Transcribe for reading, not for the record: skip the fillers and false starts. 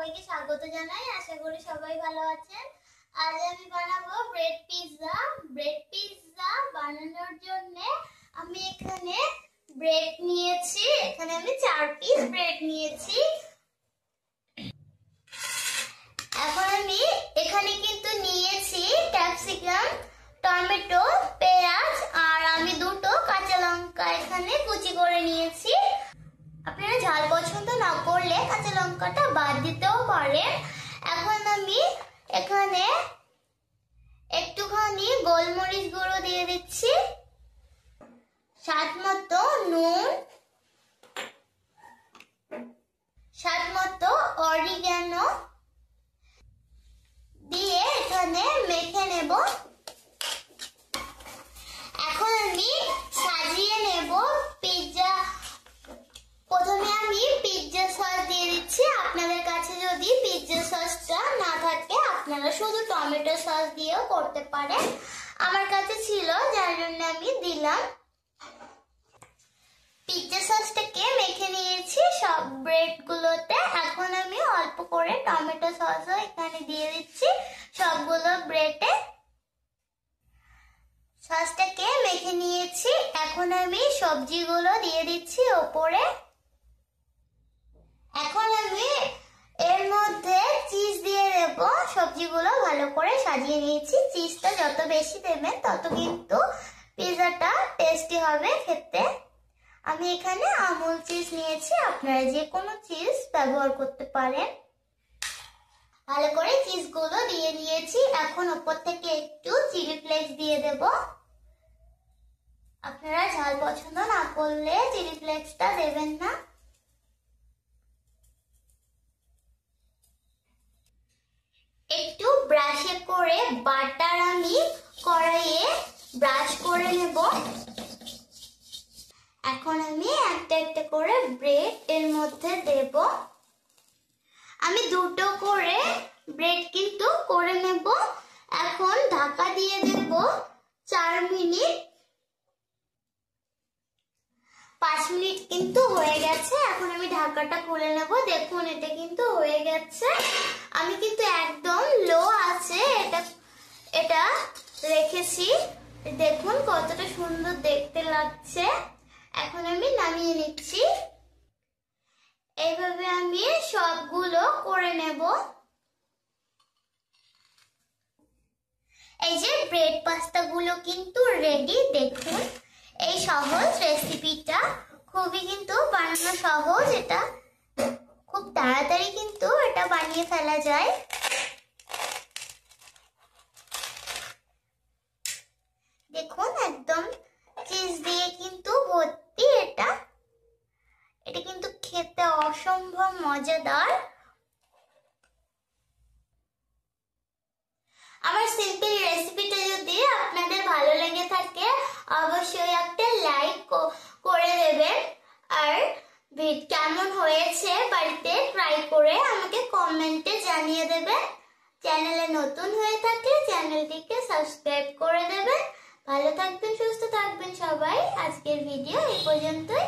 সবাইকে স্বাগত জানাই। আশা করি সবাই ভালো আছেন। আজ আমি বানাবো ব্রেড পিৎজা। ব্রেড পিৎজা বানানোর জন্য আমি এখানে ব্রেড নিয়েছি। এখানে আমি 4 পিস ব্রেড নিয়েছি। এখন আমি এখানে কিন্তু নিয়েছি ক্যাপসিকাম, টমেটো, পেঁয়াজ আর আমি 2টো কাঁচা লঙ্কা এখানে কুচি করে নিয়েছি। আপনারা ঝাল পছন্দ না করলে কাঁচা লঙ্কাটা বাদ দিতেও পারেন। এখন আমি এখানে একটুখানি গোলমরিচ গুঁড়ো দিয়ে দিচ্ছি, স্বাদ মতো নুন, স্বাদ মতো অরিগ্যানো দিয়ে এখানে মেখে নেব। এখন আমি সাজিয়ে নেব পিৎজা। প্রথমে আমি পিৎজা সস দিয়ে দিচ্ছি। আপনাদের কাছে যদি পিৎজা সসটা না থাকে আপনারা শুধু টমেটো সস দিয়েও করতে পারেন। আমার কাছে ছিল যার জন্য আমি দিলাম। পিৎজা সসটাকে মেখে নিয়েছি সব ব্রেড গুলোতে। এখন আমি অল্প করে টমেটো সসও এখানে দিয়ে দিচ্ছি সবগুলো ব্রেডে। সসটাকে মেখে নিয়েছি। এখন আমি সবজিগুলো দিয়ে দিচ্ছি ওপরে। এখন আমি এর মধ্যে চিজ দিয়ে দেব। সবজিগুলো ভালো করে সাজিয়ে নিয়েছি। চিজটা যত বেশি দেবেন তত কিন্তু পিৎজাটা টেস্টি হবে খেতে। আমি এখানে আমুল চিজ নিয়েছি, আপনারা যে কোনো চিজ ব্যবহার করতে পারেন। ভালো করে চিজগুলো দিয়ে নিয়েছি। এখন উপর থেকে একটু চিলি ফ্লেক্স দিয়ে দেব। আপনারা ঝাল পছন্দ না করলে চিলি ফ্লেক্সটা দেবেন না। একটু ব্রাশে করে বাটার আমি কড়াইয়ে ব্রাশ করে নেব। এখন আমি একটা একটা করে ব্রেড এর মধ্যে দেব। আমি 2টো করে ব্রেড কিন্তু করে নেব। এখন ঢাকা দিয়ে দেব 4 মিনিট। 5 মিনিট কিন্তু হয়ে গেছে। এখন আমি ঢাকাটা খুলে নেব। দেখুন এটা কিন্তু হয়ে গেছে। আমি কিন্তু একদম লো আছে এটা রেখেছি। দেখুন কতটা সুন্দর দেখতে লাগছে। এখন আমি নামিয়ে নিচ্ছি। এইভাবে আমি সবগুলো করে নেব। এই যে ব্রেড পাস্তাগুলো কিন্তু রেডি। দেখুন এই সহজ রেসিপিটা খুবই কিন্তু বানানো সহজ। এটা খুব তাড়াতাড়ি কিন্তু এটা বানিয়ে ফেলা যায়। দেখুন একদম চিজ দিয়ে কিন্তু ভর্তি। এটা কিন্তু খেতে অসম্ভব মজাদার। আমার সিম্পল রেসিপিটা যদি আপনাদের ভালো লেগে থাকে অবশ্যই একটা লাইক করে দেবেন। আর কেমন হয়েছে বাড়িতে ট্রাই করে আমাকে কমেন্টে জানিয়ে দেবেন। চ্যানেলে নতুন হয়ে থাকলে চ্যানেলটিকে সাবস্ক্রাইব করে দেবেন। ভালো থাকবেন, সুস্থ থাকবেন সবাই। আজকের ভিডিও এই পর্যন্তই।